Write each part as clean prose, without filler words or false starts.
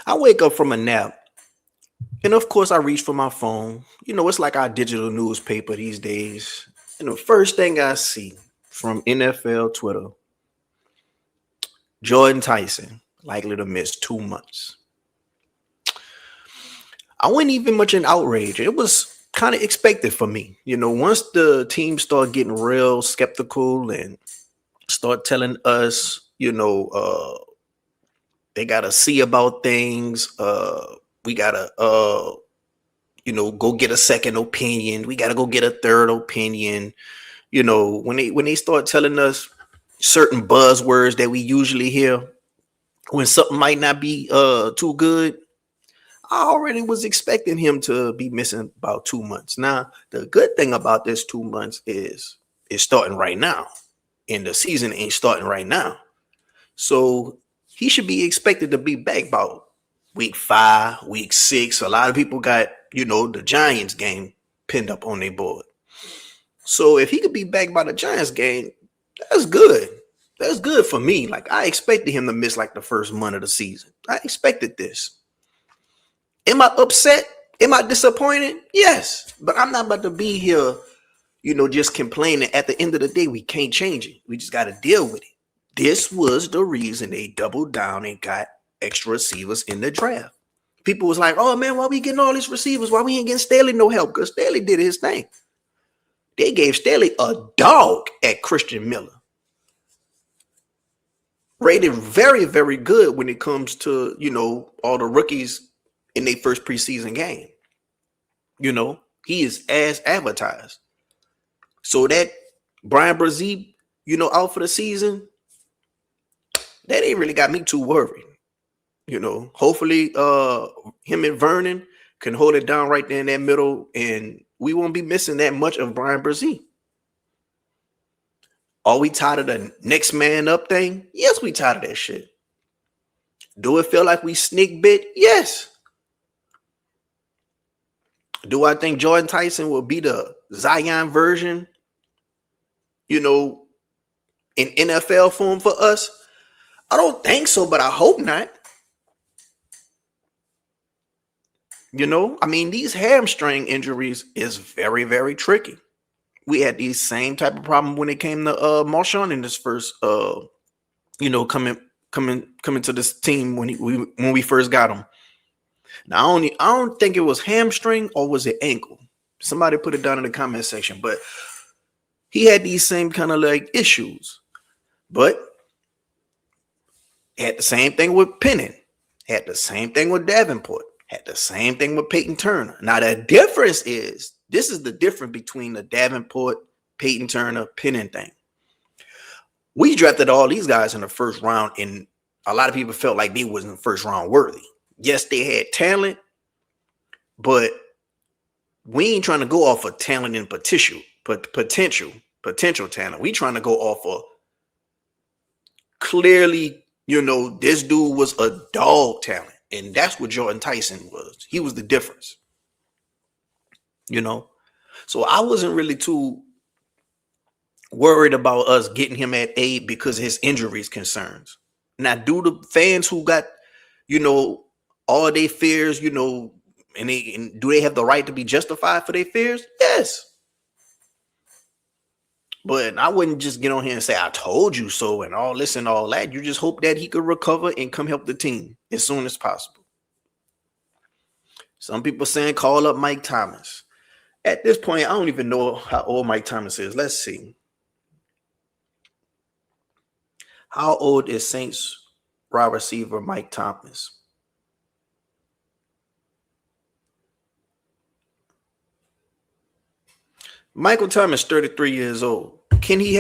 I wake up from a nap, and of course, I reach for my phone. It's like our digital newspaper these days. And the first thing I see from NFL Twitter, Jordyn Tyson likely to miss 2 months. I wasn't even much in outrage. It was kind of expected for me. Once the team start getting real skeptical and start telling us, they gotta see about things. We gotta go get a second opinion. We gotta go get a third opinion. When they start telling us certain buzzwords that we usually hear when something might not be too good, I already was expecting him to be missing about 2 months. Now, the good thing about this 2 months is it's starting right now, and the season ain't starting right now. So he should be expected to be back about week 5, week 6. A lot of people got, the Giants game pinned up on their board. So if he could be back by the Giants game, that's good. That's good for me. Like, I expected him to miss like the first month of the season. I expected this. Am I upset? Am I disappointed? Yes. But I'm not about to be here, just complaining. At the end of the day, we can't change it. We just got to deal with it. This was the reason they doubled down and got extra receivers in the draft. People was like, oh man, why we getting all these receivers? Why we ain't getting Staley no help? Because Staley did his thing. They gave Staley a dog at Christian Miller. Rated very, very good when it comes to, all the rookies in their first preseason game. He is as advertised. So that Brian Brzee, out for the season, that ain't really got me too worried. Hopefully him and Vernon can hold it down right there in that middle, and we won't be missing that much of Brian Brzee. Are we tired of the next man up thing? Yes, we tired of that shit. Do it feel like we sneak bit? Yes. Do I think Jordyn Tyson will be the Zion version, in NFL form for us? I don't think so, but I hope not. These hamstring injuries is very, very tricky. We had these same type of problem when it came to Marshawn in this first, coming to this team when we first got him. Now I don't think it was hamstring or was it ankle. Somebody put it down in the comment section, but he had these same kind of like issues. But had the same thing with Penning, had the same thing with Davenport, had the same thing with Peyton Turner. Now the difference is, this is the difference between the Davenport, Peyton Turner, Penning thing. We drafted all these guys in the first round, and a lot of people felt like they wasn't first round worthy. Yes, they had talent, but we ain't trying to go off of talent and potential talent. We trying to go off of clearly, this dude was a dog talent, and that's what Jordyn Tyson was. He was the difference. So I wasn't really too worried about us getting him at 8 because of his injuries concerns. Now, do the fans who got, all their fears, and do they have the right to be justified for their fears? Yes. But I wouldn't just get on here and say, I told you so and all this and all that. You just hope that he could recover and come help the team as soon as possible. Some people saying call up Mike Thomas. At this point, I don't even know how old Mike Thomas is. Let's see. How old is Saints wide receiver Mike Thomas? Michael Thomas, 33 years old. Can he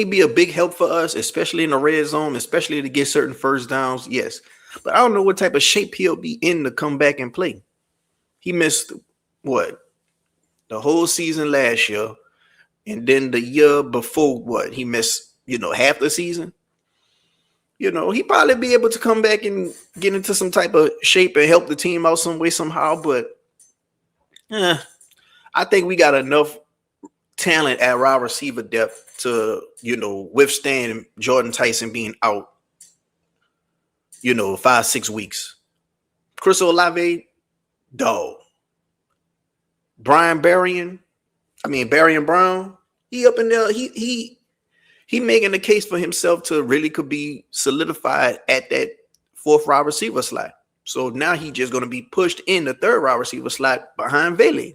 be a big help for us, especially in the red zone, especially to get certain first downs? Yes. But I don't know what type of shape he'll be in to come back and play. He missed what? The whole season last year. And then the year before, what? He missed, half the season. He probably be able to come back and get into some type of shape and help the team out some way, somehow. But I think we got enough talent at wide receiver depth to, withstand Jordyn Tyson being out, 5-6 weeks. Chris Olave, dog. Barry and Brown, he up in there. He making the case for himself to really could be solidified at that fourth wide receiver slot. So now he's just going to be pushed in the third wide receiver slot behind Vele.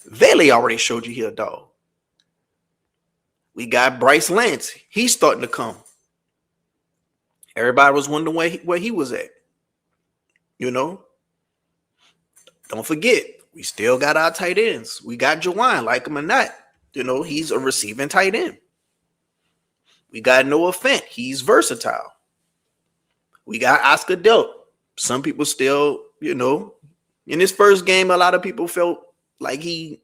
Vele already showed you here, dog. We got Bryce Lance. He's starting to come. Everybody was wondering where he was at. Don't forget, we still got our tight ends. We got Jordyn, like him or not. He's a receiving tight end. We got Noah Fant. He's versatile. We got Oscar Delp. Some people still, in his first game, a lot of people felt like he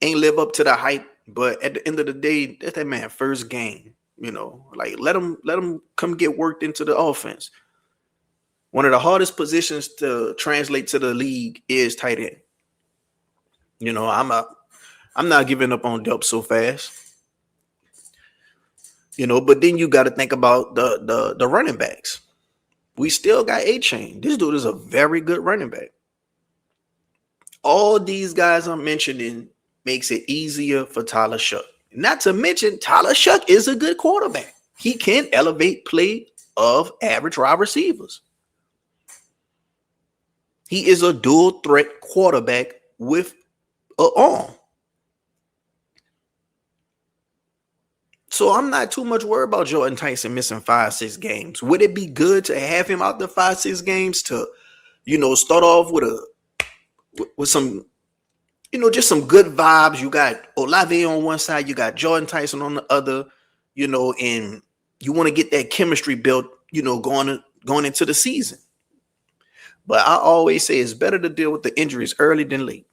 ain't live up to the hype. But at the end of the day, that's that man first game. Like let him come get worked into the offense. One of the hardest positions to translate to the league is tight end. I'm not giving up on Delp so fast. But then you got to think about the running backs. We still got A-Chain. This dude is a very good running back. All these guys I'm mentioning makes it easier for Tyler Shough. Not to mention, Tyler Shough is a good quarterback. He can elevate play of average wide receivers. He is a dual threat quarterback with an arm. So I'm not too much worried about Jordyn Tyson missing 5-6 games. Would it be good to have him out the 5-6 games to, start off with some, just some good vibes? You got Olave on one side, you got Jordyn Tyson on the other, and you want to get that chemistry built, going into the season. But I always say it's better to deal with the injuries early than late.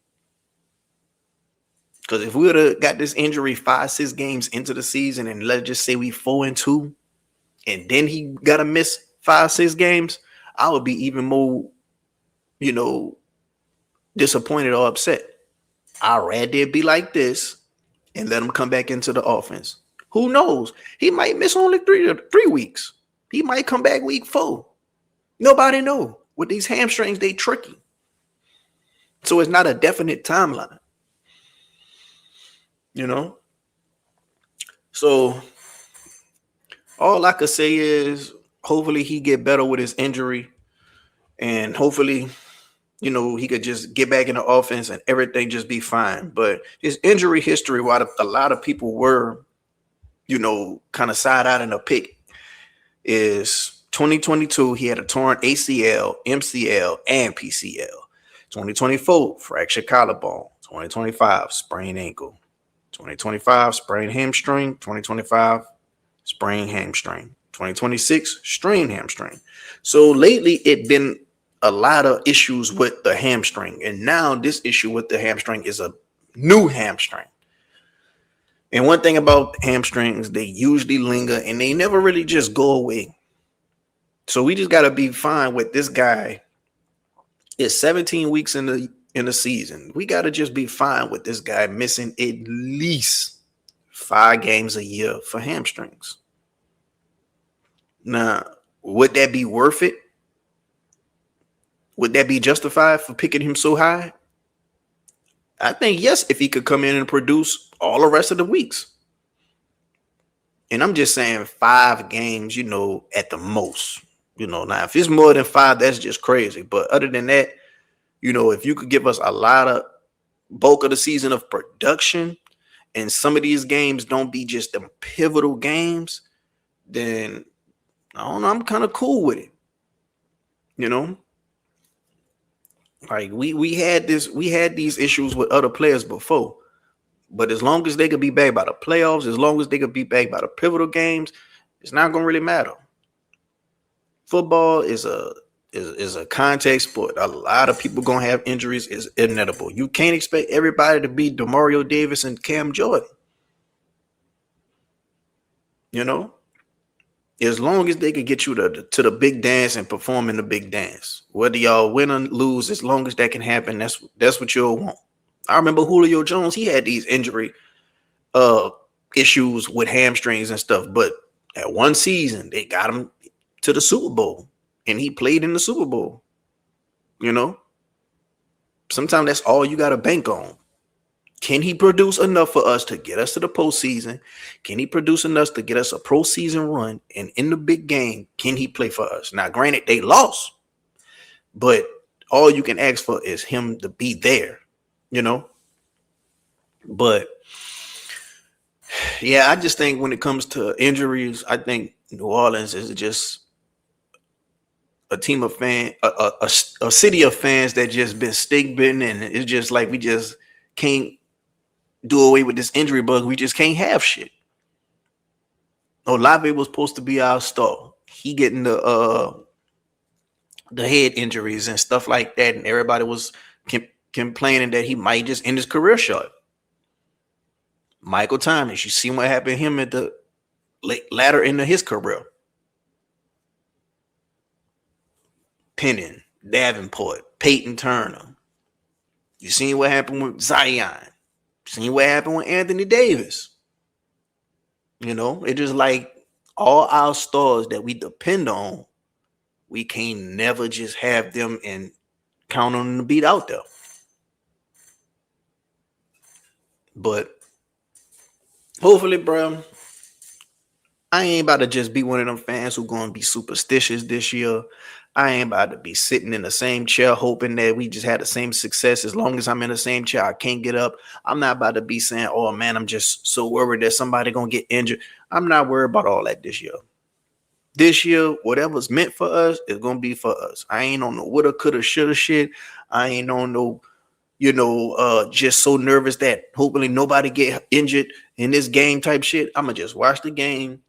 Because if we would have got this injury 5-6 games into the season, and let's just say we 4-2, and then he got to miss 5-6 games, I would be even more, disappointed or upset. I'd rather it be like this and let him come back into the offense. Who knows? He might miss only 3 weeks. He might come back week 4. Nobody knows. With these hamstrings, they tricky. So it's not a definite timeline. So all I could say is hopefully he get better with his injury, and hopefully, he could just get back in the offense and everything just be fine. But his injury history, while a lot of people were, kind of side-eyed in a pick, is 2022, he had a torn ACL, MCL, and PCL. 2024, fractured collarbone. 2025, sprained ankle. 2025, sprained hamstring. 2025, sprained hamstring. 2026, strained hamstring. So lately, it been a lot of issues with the hamstring. And now this issue with the hamstring is a new hamstring. And one thing about hamstrings, they usually linger and they never really just go away. So we just got to be fine with this guy. It's 17 weeks in the season. We got to just be fine with this guy missing at least 5 games a year for hamstrings. Now, would that be worth it? Would that be justified for picking him so high? I think yes, if he could come in and produce all the rest of the weeks. And I'm just saying 5 games, at the most. Now if it's more than 5, that's just crazy. But other than that, if you could give us a lot of bulk of the season of production, and some of these games don't be just them pivotal games, then I don't know, I'm kind of cool with it. Like we had these issues with other players before. But as long as they could be back by the playoffs, as long as they could be back by the pivotal games, it's not gonna really matter. Football is a contact sport. A lot of people gonna have injuries. Is inevitable. You can't expect everybody to be Demario Davis and Cam Jordan. As long as they could get you to the big dance and perform in the big dance, whether y'all win or lose, as long as that can happen, that's what you'll want. I remember Julio Jones. He had these injury issues with hamstrings and stuff, but at one season they got him to the Super Bowl, and he played in the Super Bowl. You know, sometimes that's all you got to bank on. Can he produce enough for us to get us to the postseason? Can he produce enough to get us a postseason run? And in the big game, can he play for us? Now, granted, they lost, but all you can ask for is him to be there, you know? But yeah, I just think when it comes to injuries, I think New Orleans is just a team of fans, a city of fans that just been stick bitten, and it's just like we just can't do away with this injury bug. We just can't have shit. Olave was supposed to be our star. He getting the head injuries and stuff like that, and everybody was complaining that he might just end his career short. Michael Thomas, you see what happened to him at the latter end of his career. Penning, Davenport, Peyton Turner. You seen what happened with Zion. Seen what happened with Anthony Davis. You know, it's just like all our stars that we depend on, we can't never just have them and count on them to beat out there. But hopefully, bro, I ain't about to just be one of them fans who going to be superstitious this year. I ain't about to be sitting in the same chair hoping that we just had the same success. As long as I'm in the same chair, I can't get up. I'm not about to be saying, oh, man, I'm just so worried that somebody going to get injured. I'm not worried about all that this year. This year, whatever's meant for us is going to be for us. I ain't on no woulda, coulda, shoulda shit. I ain't on no, just so nervous that hopefully nobody get injured in this game type shit. I'm going to just watch the game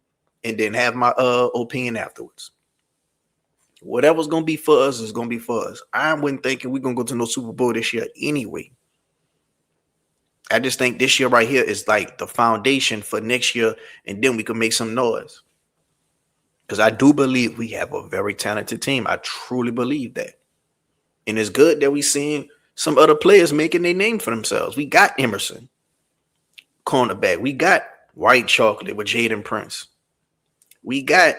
and then have my opinion afterwards. Whatever's going to be for us is going to be for us. I wasn't thinking we're going to go to no Super Bowl this year anyway. I just think this year right here is like the foundation for next year, and then we can make some noise. Because I do believe we have a very talented team. I truly believe that. And it's good that we seeing some other players making their name for themselves. We got Emerson, cornerback. We got White Chocolate with Jaden Prince. We got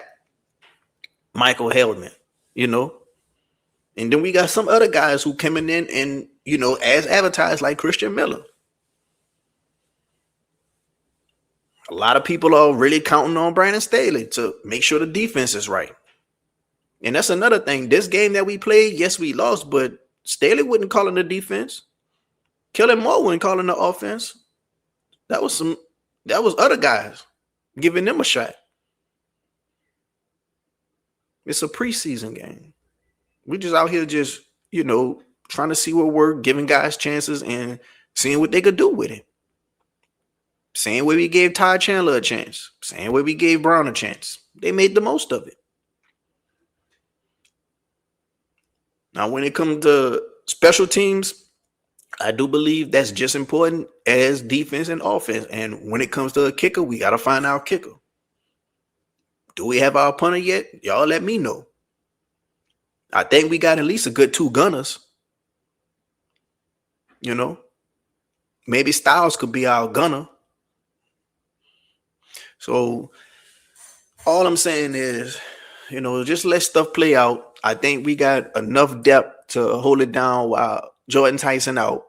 Michael Hellman, And then we got some other guys who coming in and, as advertised like Christian Miller. A lot of people are really counting on Brandon Staley to make sure the defense is right. And that's another thing. This game that we played, yes, we lost, but Staley wasn't calling the defense. Kellen Moore wasn't calling the offense. That was other guys giving them a shot. It's a preseason game. We just out here just, trying to see what worked, giving guys chances and seeing what they could do with it. Same way we gave Ty Chandler a chance. Same way we gave Brown a chance. They made the most of it. Now, when it comes to special teams, I do believe that's just important as defense and offense. And when it comes to a kicker, we got to find our kicker. Do we have our punter yet? Y'all let me know. I think we got at least a good 2 gunners. Maybe Styles could be our gunner. So all I'm saying is, just let stuff play out. I think we got enough depth to hold it down while Jordyn Tyson out.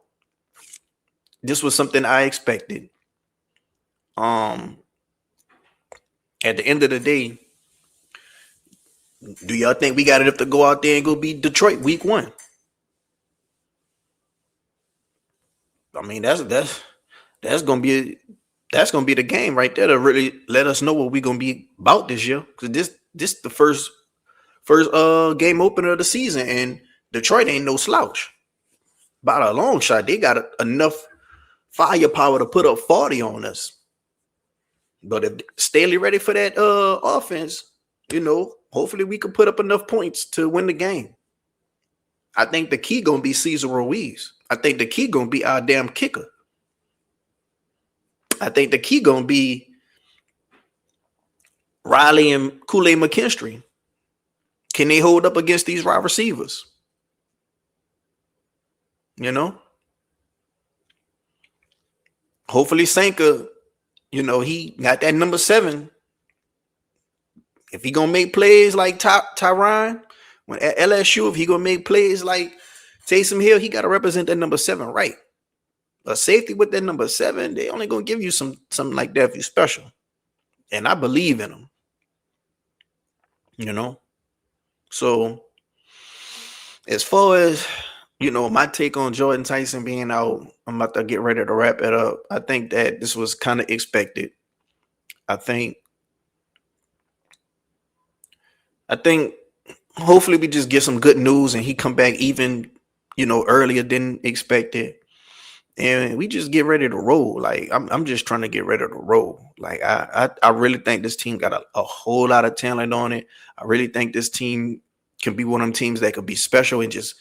This was something I expected. At the end of the day, do y'all think we got enough to go out there and go beat Detroit week 1? I mean, that's gonna be the game right there to really let us know what we're gonna be about this year. Because this the first game opener of the season, and Detroit ain't no slouch. By a long shot, they got enough firepower to put up 40 on us. But if Staley ready for that offense, hopefully we can put up enough points to win the game. I think the key gonna be Cesar Ruiz. I think the key gonna be our damn kicker. I think the key gonna be Riley and Kool-Aid McKinstry. Can they hold up against these wide receivers? Hopefully Sanka, he got that number 7. If he gonna make plays like Tyron, when at LSU, if he gonna make plays like Taysom Hill, he got to represent that number 7, right? A safety with that number 7, they only gonna give you something like that if you special. And I believe in them, you know. So as far as my take on Jordyn Tyson being out, I'm about to get ready to wrap it up. I think that this was kind of expected. I think I think hopefully we just get some good news and he come back even, earlier than expected. And we just get ready to roll. Like I'm just trying to get ready to roll. Like I really think this team got a whole lot of talent on it. I really think this team can be one of them teams that could be special and just,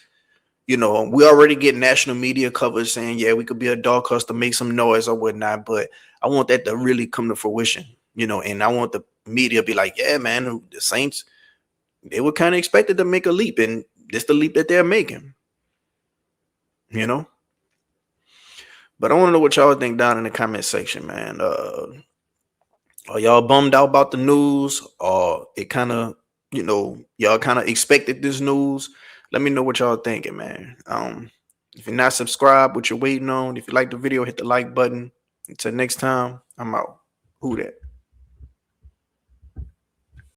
we already get national media coverage saying, yeah, we could be a dog house to make some noise or whatnot. But I want that to really come to fruition, and I want the media to be like, yeah, man, the Saints, they were kind of expected to make a leap, and this the leap that they're making, you know. But I want to know what y'all think down in the comment section, man. Are y'all bummed out about the news, or it kind of, y'all kind of expected this news? Let me know what y'all thinking, man. If you're not subscribed, what you're waiting on? If you like the video, hit the like button. Until next time, I'm out. Who that?